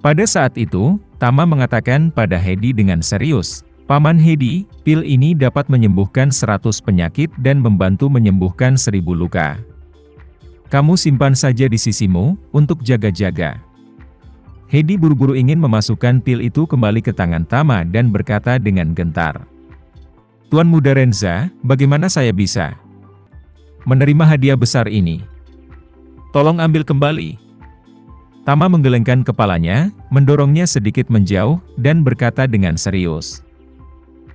Pada saat itu, Tama mengatakan pada Hedi dengan serius, "Paman Hedi, pil ini dapat menyembuhkan 100 penyakit dan membantu menyembuhkan 1000 luka. Kamu simpan saja di sisimu, untuk jaga-jaga." Hedi buru-buru ingin memasukkan pil itu kembali ke tangan Tama dan berkata dengan gentar, "Tuan Muda Renza, bagaimana saya bisa menerima hadiah besar ini? Tolong ambil kembali." Tama menggelengkan kepalanya, mendorongnya sedikit menjauh, dan berkata dengan serius,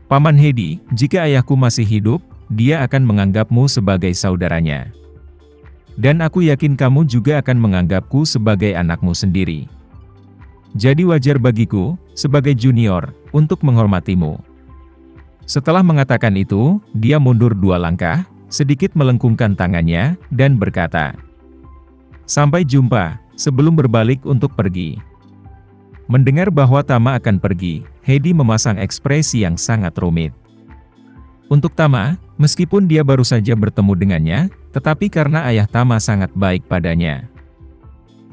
"Paman Hedi, jika ayahku masih hidup, dia akan menganggapmu sebagai saudaranya. Dan aku yakin kamu juga akan menganggapku sebagai anakmu sendiri. Jadi wajar bagiku, sebagai junior, untuk menghormatimu." Setelah mengatakan itu, dia mundur 2 langkah, sedikit melengkungkan tangannya, dan berkata, "Sampai jumpa," sebelum berbalik untuk pergi. Mendengar bahwa Tama akan pergi, Hedi memasang ekspresi yang sangat rumit. Untuk Tama, meskipun dia baru saja bertemu dengannya, tetapi karena ayah Tama sangat baik padanya.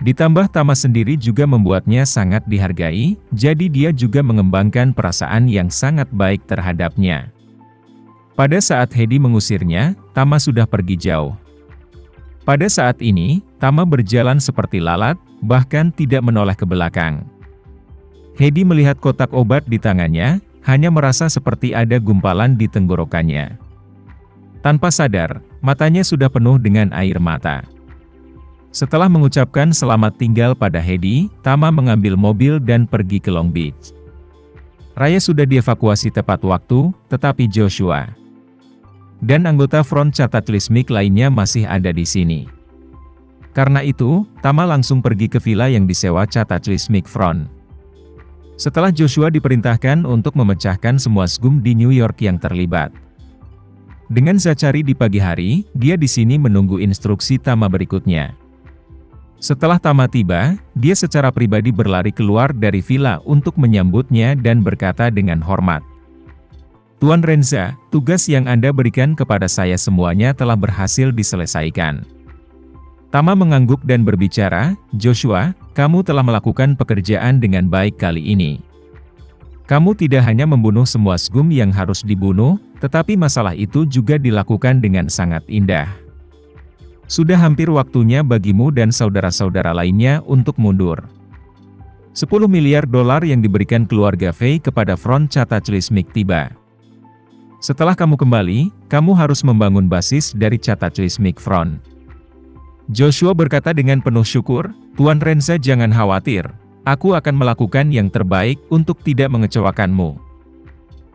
Ditambah Tama sendiri juga membuatnya sangat dihargai, jadi dia juga mengembangkan perasaan yang sangat baik terhadapnya. Pada saat Hedi mengusirnya, Tama sudah pergi jauh. Pada saat ini, Tama berjalan seperti lalat, bahkan tidak menoleh ke belakang. Hedi melihat kotak obat di tangannya, hanya merasa seperti ada gumpalan di tenggorokannya. Tanpa sadar, matanya sudah penuh dengan air mata. Setelah mengucapkan selamat tinggal pada Hedi, Tama mengambil mobil dan pergi ke Long Beach. Raya sudah dievakuasi tepat waktu, tetapi Joshua dan anggota Front Cataclysmic lainnya masih ada di sini. Karena itu, Tama langsung pergi ke villa yang disewa Cataclysmic Front. Setelah Joshua diperintahkan untuk memecahkan semua SGUM di New York yang terlibat. Dengan Zachary di pagi hari, dia di sini menunggu instruksi Tama berikutnya. Setelah Tama tiba, dia secara pribadi berlari keluar dari villa untuk menyambutnya dan berkata dengan hormat, "Tuan Renza, tugas yang Anda berikan kepada saya semuanya telah berhasil diselesaikan." Tama mengangguk dan berbicara, "Joshua, kamu telah melakukan pekerjaan dengan baik kali ini. Kamu tidak hanya membunuh semua SGUM yang harus dibunuh, tetapi masalah itu juga dilakukan dengan sangat indah. Sudah hampir waktunya bagimu dan saudara-saudara lainnya untuk mundur." 10 miliar dolar yang diberikan keluarga Fei kepada Front Cataclysmic tiba. "Setelah kamu kembali, kamu harus membangun basis dari Cataclysmic Front." Joshua berkata dengan penuh syukur, "Tuan Renza jangan khawatir, aku akan melakukan yang terbaik untuk tidak mengecewakanmu."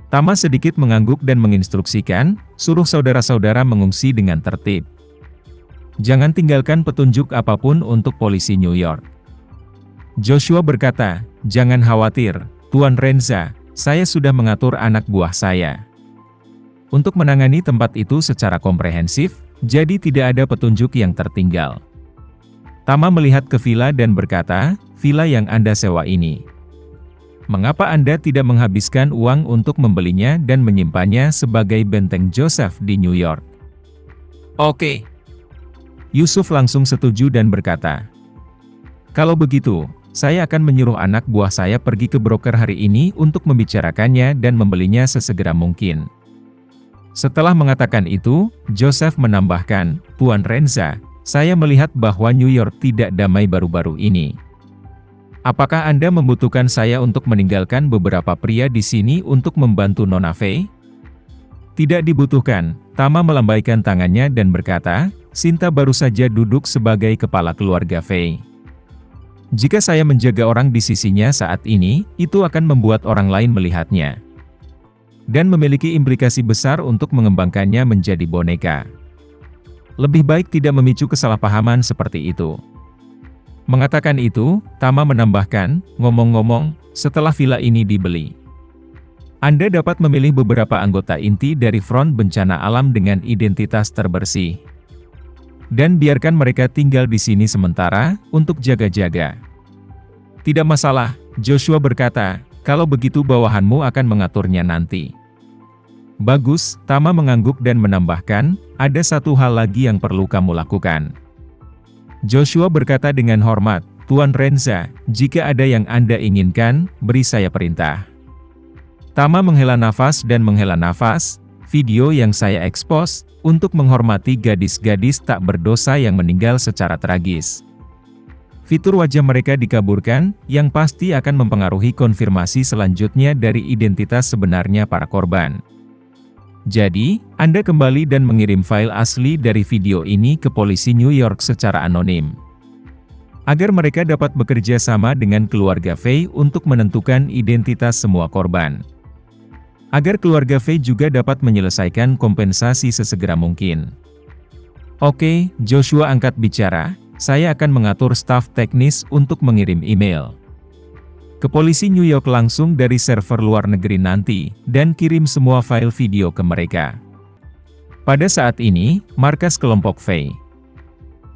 Tama sedikit mengangguk dan menginstruksikan, "Suruh saudara-saudara mengungsi dengan tertib. Jangan tinggalkan petunjuk apapun untuk polisi New York." Joshua berkata, "Jangan khawatir, Tuan Renza, saya sudah mengatur anak buah saya untuk menangani tempat itu secara komprehensif, jadi tidak ada petunjuk yang tertinggal." Tama melihat ke villa dan berkata, "Villa yang Anda sewa ini, mengapa Anda tidak menghabiskan uang untuk membelinya dan menyimpannya sebagai benteng Joseph di New York?" "Oke." Yusuf langsung setuju dan berkata, "Kalau begitu, saya akan menyuruh anak buah saya pergi ke broker hari ini untuk membicarakannya dan membelinya sesegera mungkin." Setelah mengatakan itu, Joseph menambahkan, "Tuan Renza, saya melihat bahwa New York tidak damai baru-baru ini. Apakah Anda membutuhkan saya untuk meninggalkan beberapa pria di sini untuk membantu Nona Fei?" "Tidak dibutuhkan." Tama melambaikan tangannya dan berkata, "Sinta baru saja duduk sebagai kepala keluarga Fei. Jika saya menjaga orang di sisinya saat ini, itu akan membuat orang lain melihatnya dan memiliki implikasi besar untuk mengembangkannya menjadi boneka. Lebih baik tidak memicu kesalahpahaman seperti itu." Mengatakan itu, Tama menambahkan, "Ngomong-ngomong, setelah villa ini dibeli, Anda dapat memilih beberapa anggota inti dari Front Bencana Alam dengan identitas terbersih. Dan biarkan mereka tinggal di sini sementara, untuk jaga-jaga." "Tidak masalah," Joshua berkata, "kalau begitu bawahanmu akan mengaturnya nanti." "Bagus," Tama mengangguk dan menambahkan, "ada satu hal lagi yang perlu kamu lakukan." Joshua berkata dengan hormat, Tuan Renza, jika ada yang Anda inginkan, beri saya perintah. Tama menghela nafas dan menghela nafas, video yang saya ekspos, untuk menghormati gadis-gadis tak berdosa yang meninggal secara tragis. Fitur wajah mereka dikaburkan, yang pasti akan mempengaruhi konfirmasi selanjutnya dari identitas sebenarnya para korban. Jadi, Anda kembali dan mengirim file asli dari video ini ke polisi New York secara anonim. Agar mereka dapat bekerja sama dengan keluarga Faye untuk menentukan identitas semua korban. Agar keluarga Faye juga dapat menyelesaikan kompensasi sesegera mungkin. Oke, Joshua angkat bicara. Saya akan mengatur staf teknis untuk mengirim email ke polisi New York langsung dari server luar negeri nanti, dan kirim semua file video ke mereka. Pada saat ini, markas kelompok Faye.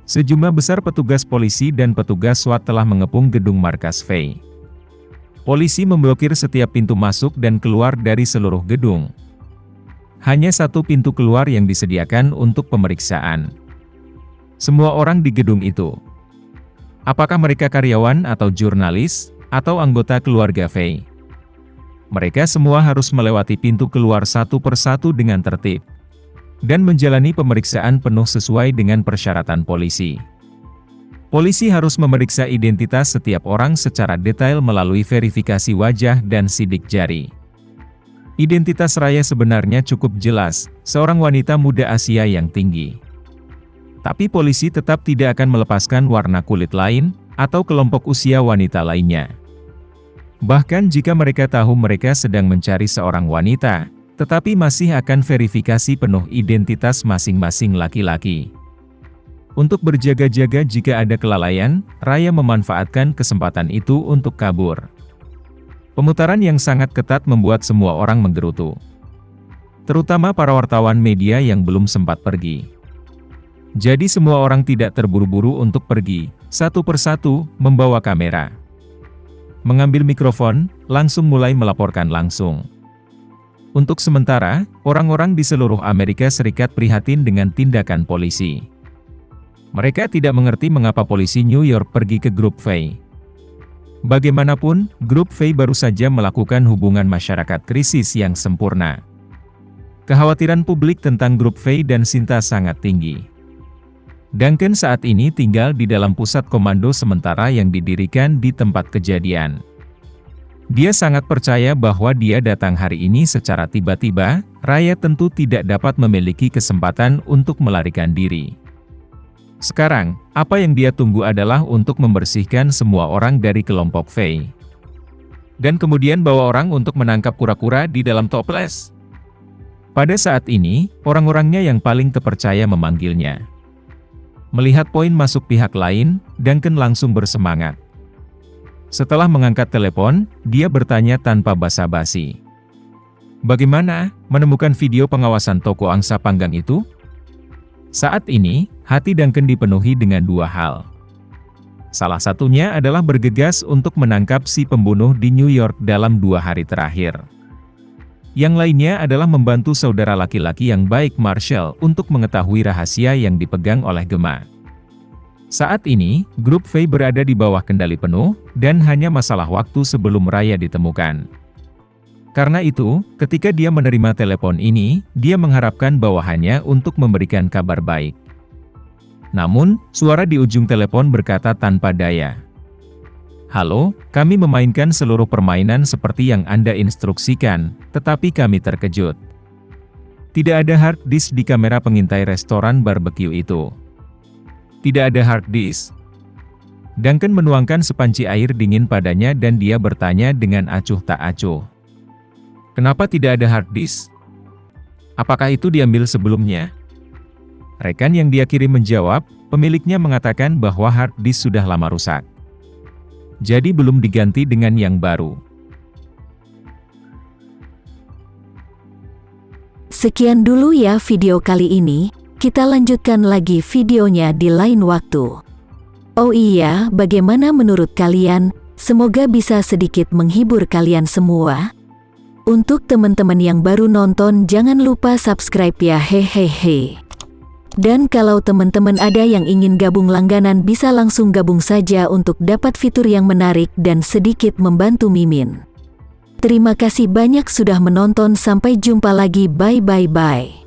Sejumlah besar petugas polisi dan petugas SWAT telah mengepung gedung markas Faye. Polisi memblokir setiap pintu masuk dan keluar dari seluruh gedung. Hanya satu pintu keluar yang disediakan untuk pemeriksaan. Semua orang di gedung itu. Apakah mereka karyawan atau jurnalis, atau anggota keluarga Faye? Mereka semua harus melewati pintu keluar satu persatu dengan tertib. Dan menjalani pemeriksaan penuh sesuai dengan persyaratan polisi. Polisi harus memeriksa identitas setiap orang secara detail melalui verifikasi wajah dan sidik jari. Identitas Raya sebenarnya cukup jelas, seorang wanita muda Asia yang tinggi. Tapi polisi tetap tidak akan melepaskan warna kulit lain, atau kelompok usia wanita lainnya. Bahkan jika mereka tahu mereka sedang mencari seorang wanita, tetapi masih akan verifikasi penuh identitas masing-masing laki-laki. Untuk berjaga-jaga jika ada kelalaian, Raya memanfaatkan kesempatan itu untuk kabur. Pemutaran yang sangat ketat membuat semua orang menggerutu. Terutama para wartawan media yang belum sempat pergi. Jadi semua orang tidak terburu-buru untuk pergi, satu persatu, membawa kamera. Mengambil mikrofon, langsung mulai melaporkan langsung. Untuk sementara, orang-orang di seluruh Amerika Serikat prihatin dengan tindakan polisi. Mereka tidak mengerti mengapa polisi New York pergi ke grup Faye. Bagaimanapun, grup Faye baru saja melakukan hubungan masyarakat krisis yang sempurna. Kekhawatiran publik tentang grup Faye dan Sinta sangat tinggi. Duncan saat ini tinggal di dalam pusat komando sementara yang didirikan di tempat kejadian. Dia sangat percaya bahwa dia datang hari ini secara tiba-tiba, Raya tentu tidak dapat memiliki kesempatan untuk melarikan diri. Sekarang, apa yang dia tunggu adalah untuk membersihkan semua orang dari kelompok Faye. Dan kemudian bawa orang untuk menangkap kura-kura di dalam toples. Pada saat ini, orang-orangnya yang paling terpercaya memanggilnya. Melihat poin masuk pihak lain, Duncan langsung bersemangat. Setelah mengangkat telepon, dia bertanya tanpa basa-basi. Bagaimana, menemukan video pengawasan toko angsa panggang itu? Saat ini, hati Duncan dipenuhi dengan dua hal. Salah satunya adalah bergegas untuk menangkap si pembunuh di New York dalam 2 hari terakhir. Yang lainnya adalah membantu saudara laki-laki yang baik Marshall untuk mengetahui rahasia yang dipegang oleh Gemma. Saat ini, grup Faye berada di bawah kendali penuh, dan hanya masalah waktu sebelum Raya ditemukan. Karena itu, ketika dia menerima telepon ini, dia mengharapkan bawahannya untuk memberikan kabar baik. Namun, suara di ujung telepon berkata tanpa daya. Halo, kami memainkan seluruh permainan seperti yang Anda instruksikan, tetapi kami terkejut. Tidak ada hard disk di kamera pengintai restoran barbecue itu. Tidak ada hard disk. Duncan menuangkan sepanci air dingin padanya dan dia bertanya dengan acuh tak acuh. Kenapa tidak ada hard disk? Apakah itu diambil sebelumnya? Rekan yang dia kirim menjawab, pemiliknya mengatakan bahwa hard disk sudah lama rusak. Jadi belum diganti dengan yang baru. Sekian dulu ya video kali ini, kita lanjutkan lagi videonya di lain waktu. Oh iya, bagaimana menurut kalian? Semoga bisa sedikit menghibur kalian semua. Untuk teman-teman yang baru nonton, jangan lupa subscribe ya, hehehe. Dan kalau teman-teman ada yang ingin gabung langganan bisa langsung gabung saja untuk dapat fitur yang menarik dan sedikit membantu Mimin. Terima kasih banyak sudah menonton, sampai jumpa lagi, bye.